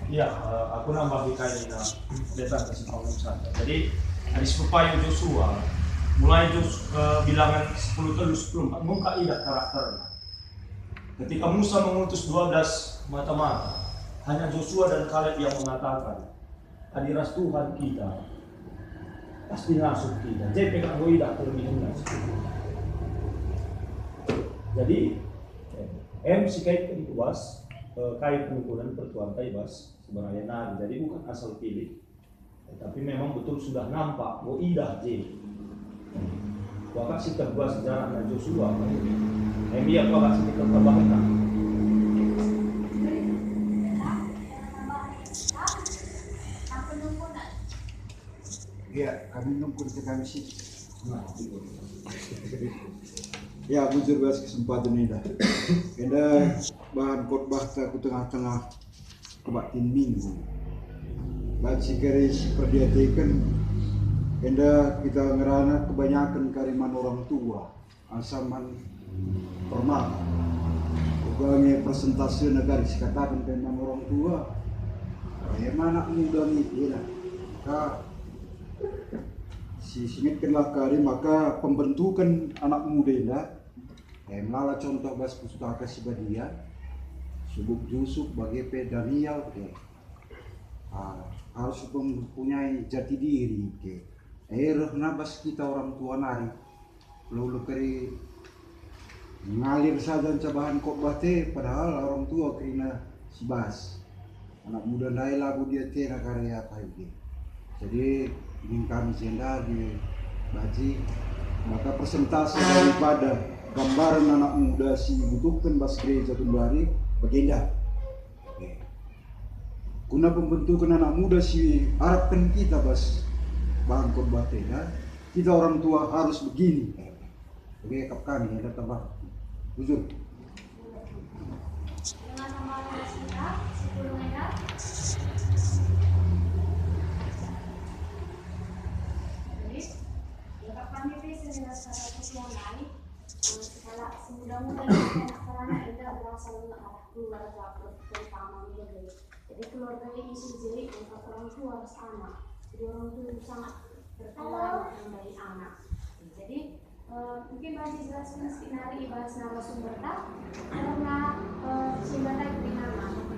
Iya, aku nambah kayak datang ke Paulus saja. Jadi dari supaya Joshua mulai bilangan 10 terus 10 muka idah karakternya. Ketika Musa mengutus 12 mata-mata, hanya Joshua dan Kaleb yang mengatakan, hadirat Tuhan kita pasti masuk kita. Jadi pegang idah terlebih dahulu. Jadi si kait penikuas kait pengukuran pertuan taibas sebenarnya nari. Jadi bukan asal pilih, tapi memang betul sudah nampak bahwa idah J. Wakak si terbuat sejarah dan Joshua. Dia wakak si terbahagia. Ya, kami nunggu ke kami sih. Ya, bujur bahas kesempatan ini dah. Ada bahan khotbah ke tengah-tengah kebatin minggu. Baca garis perdiatikan. Ada kita ngerana kebanyakan kariman orang tua, asaman permata. Ugamnya presentasi negara katakan kariman orang tua. Bagaimana muda ni, ya, si singitkanlah kari maka pembentukan anak muda ini. Melala contoh bas pustaka si Badia, Subuk Yusuf bagi Daniel, harus mempunyai jati diri. Nabas kita orang tua nari, lalu kari ngalir saja cabahan khotbah padahal orang tua kerana si bas anak muda nai lagu dia tena karya apa ini. Jadi ingin kami senda di baji maka presentasi daripada gambaran anak muda si butuhkan bas gereja kembali bagenda. Guna pembentukan anak muda si harapkan kita bas bangkot batena kita orang tua harus begini. Oke, kap kami ada tambah jujur. Dengan nama kita 10 meter. Kami dengan secara personal, segala semudah-mudah karena kita berasal dari keluarga pertama jadi keluarga ini sendiri untuk orang tua harus anak, jadi orang tua sangat berpengaruh dari anak. Jadi mungkin masih jelaskan skenario bahas narasumber tak karena sumbernya dari nama.